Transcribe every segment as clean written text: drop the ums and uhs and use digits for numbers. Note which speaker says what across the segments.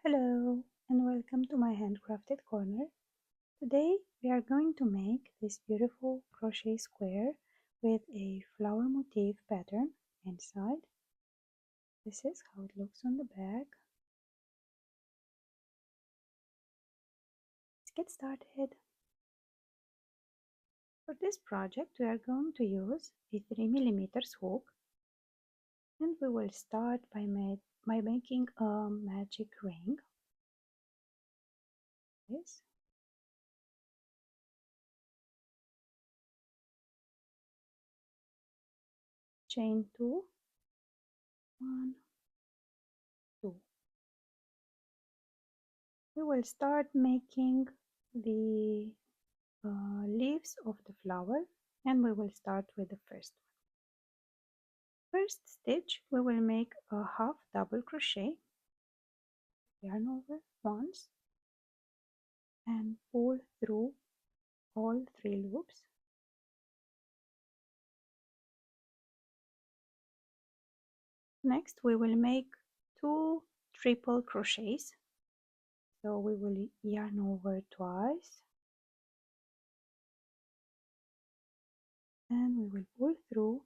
Speaker 1: Hello and welcome to my handcrafted corner. Today we are going to make this beautiful crochet square with a flower motif pattern inside. This is how it looks on the back. Let's get started. For this project we are going to use a 3mm hook, and we will start by making a magic ring. This. Chain 2, 1, 2. We will start making the leaves of the flower, and we will start with the first one. First stitch, we will make a half double crochet, yarn over once, and pull through all 3 loops. Next we will make 2 triple crochets, so we will yarn over twice, and we will pull through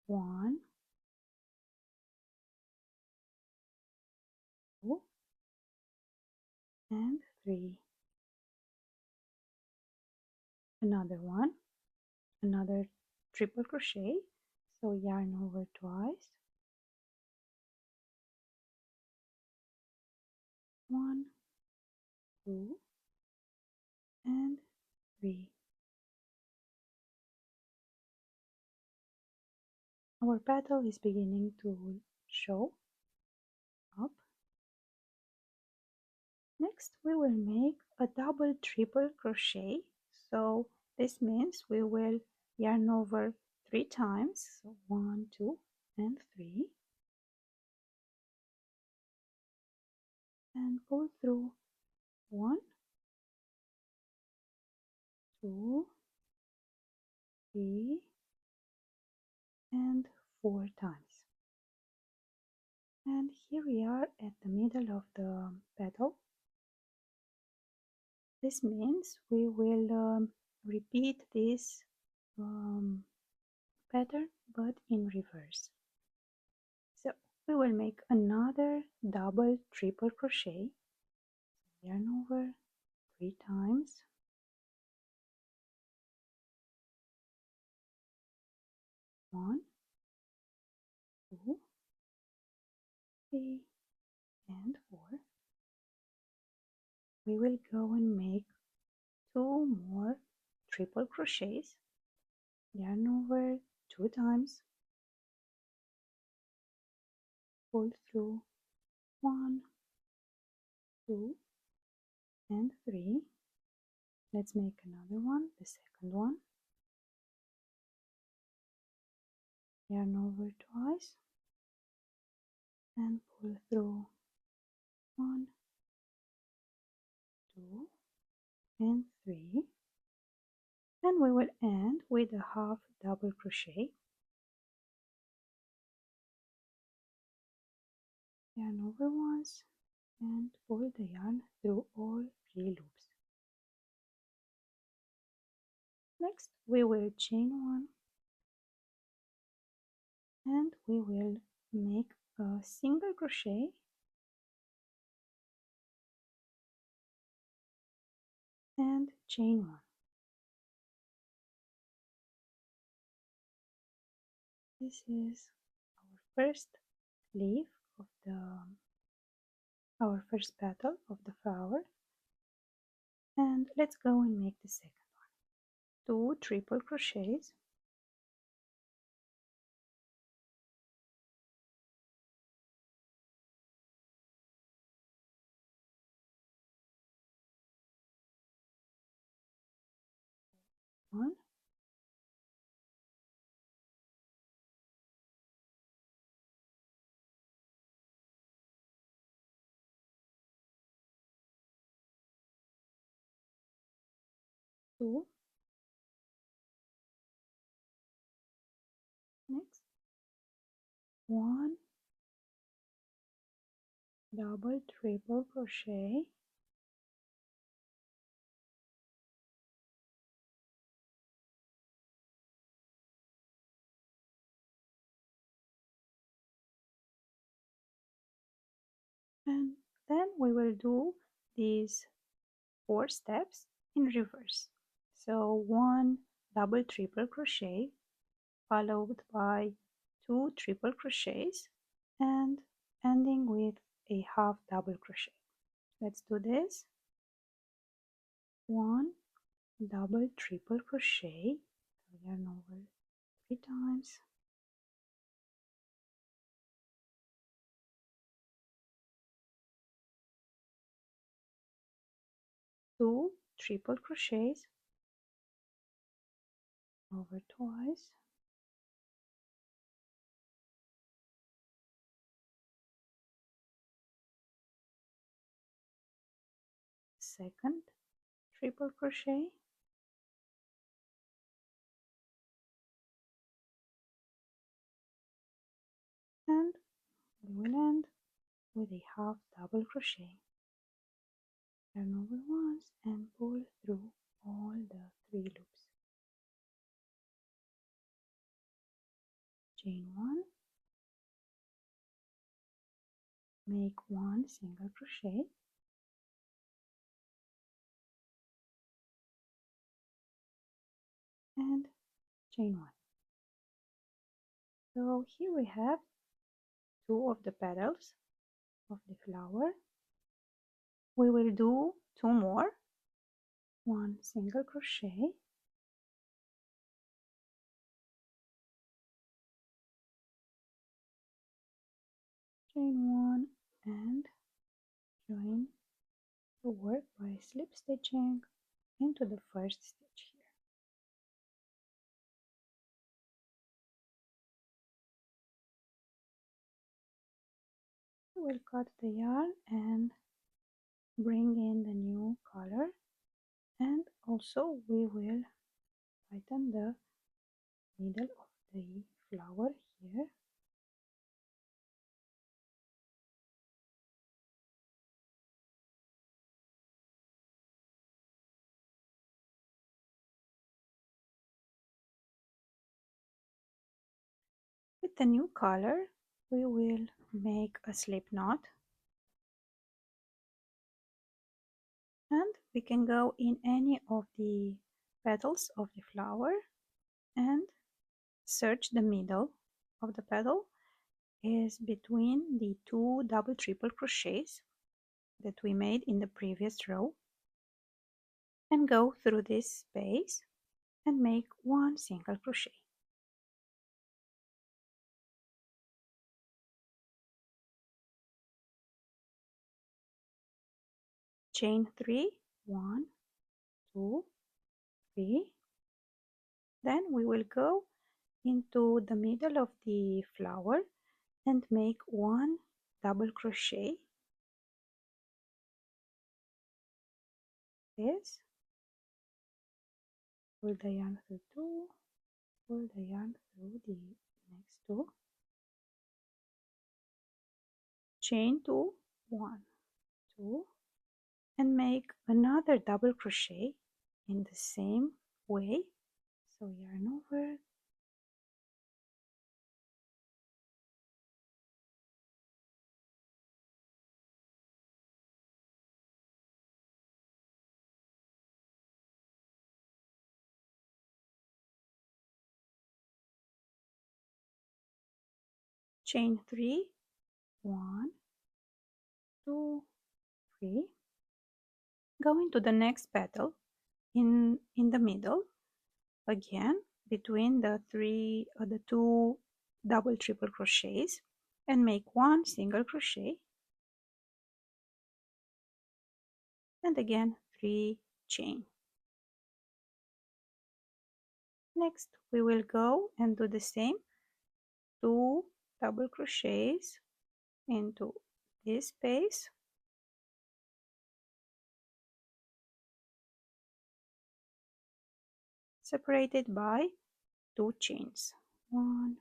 Speaker 1: 1, 2, and 3. Another one, another triple crochet, so yarn over twice, 1, 2, and 3. Our petal is beginning to show up. Next we will make a double triple crochet, so this means we will yarn over 3 times, so 1, 2, and 3, and pull through 1, 2, 3, and 4 times. And here we are at the middle of the petal. This means we will repeat this pattern but in reverse. So we will make another double triple crochet, yarn over 3 times, 1, 2, 3, and 4. We will go and make 2 more triple crochets, yarn over 2 times, pull through 1, 2, and 3. Let's make another one, the second one, yarn over twice, and pull through 1, 2, and 3, and we will end with a half double crochet, yarn over once, and pull the yarn through all 3 loops. Next we will chain 1, and we will make a single crochet and chain 1. This is our first leaf of our first petal of the flower, and let's go and make the second one. 2 triple crochets, one, 2, next 1, double triple crochet, and then we will do these 4 steps in reverse. So 1 double triple crochet followed by 2 triple crochets and ending with a half double crochet. Let's do this. 1 double triple crochet, yarn over 3 times, 2 triple crochets over twice, second triple crochet, and we will end with a half double crochet. Yarn over once and pull through all the 3 loops. Chain 1, make 1 single crochet, and chain 1. So here we have 2 of the petals of the flower. We will do 2 more, 1 single crochet, chain 1, and join the work by slip stitching into the first stitch here. We will cut the yarn and bring in the new color, and also we will tighten the middle of the flower here. With the new color we will make a slip knot, and we can go in any of the petals of the flower and search the middle of the petal is between the 2 double triple crochets that we made in the previous row, and go through this space and make 1 single crochet. Chain 3, 1, 2, 3. Then we will go into the middle of the flower and make 1 double crochet. This, pull the yarn through 2, pull the yarn through the next 2, chain 2, 1, 2, and make another double crochet in the same way. So yarn over, chain 3, 1, 2, 3, go into the next petal in the middle again between the 2 double triple crochets, and make 1 single crochet, and again 3 chain. Next we will go and do the same, 2 double crochets into this space, separated by 2 chains, 1,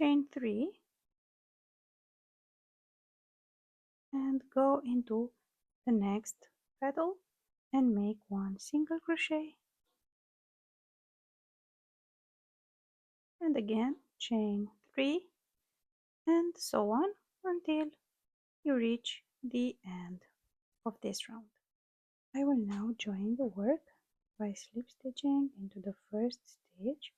Speaker 1: chain 3 and go into the next petal and make one single crochet, and again chain 3, and so on until you reach the end of this round. I will now join the work by slip stitching into the first stitch,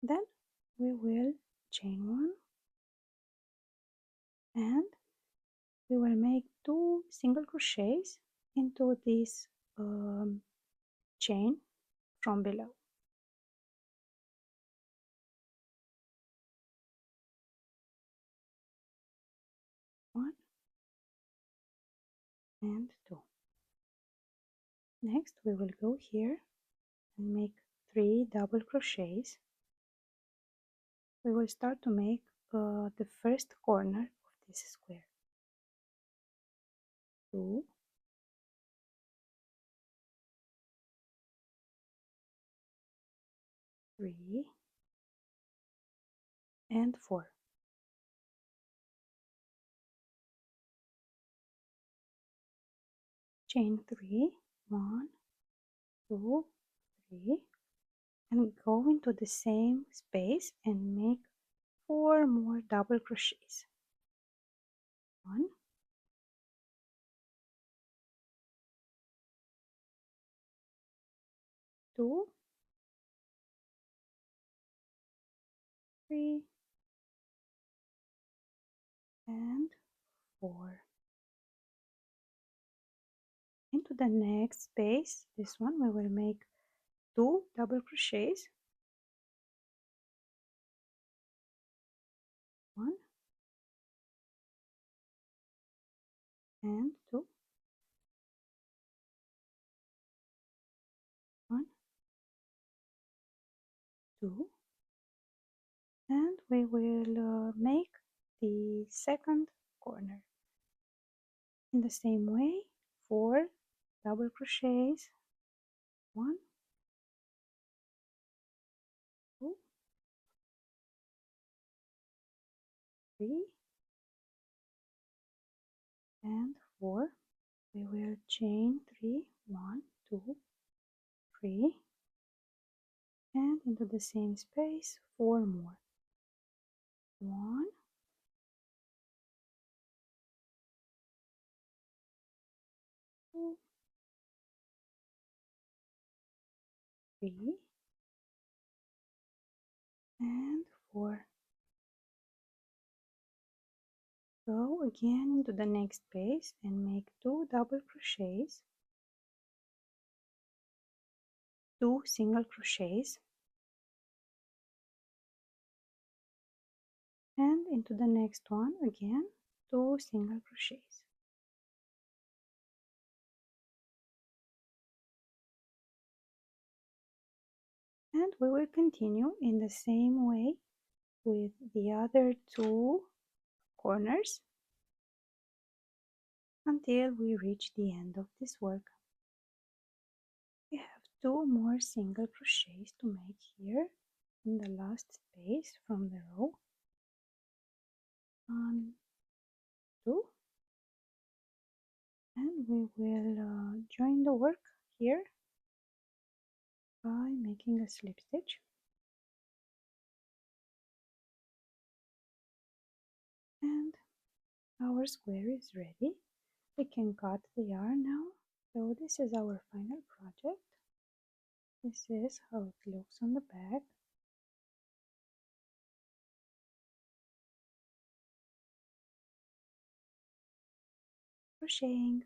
Speaker 1: then we will chain 1 and we will make 2 single crochets into this chain from below. 1 and 2. Next we will go here and make 3 double crochets. We will start to make the first corner of this square. 2, 3 and 4. Chain 3, 1, 2, 3, and go into the same space and make 4 more double crochets. 1, 2, 3 and 4. Into the next space, this one we will make 2 double crochets, 1 and 2, 1, 2, and we will make the second corner in the same way. 4 double crochets, 1, 2, 3 and 4. We will chain 3, 1, 2, 3, and into the same space 4 more. 1, 2, 3 and 4. Go again into the next space and make 2 double crochets, 2 single crochets, and into the next one again 2 single crochets. And we will continue in the same way with the other 2 corners until we reach the end of this work. We have 2 more single crochets to make here in the last space from the row. 1, 2, and we will join the work here by making a slip stitch, and our square is ready. We can cut the yarn now. So this is our final project. This is how it looks on the back. Crocheting.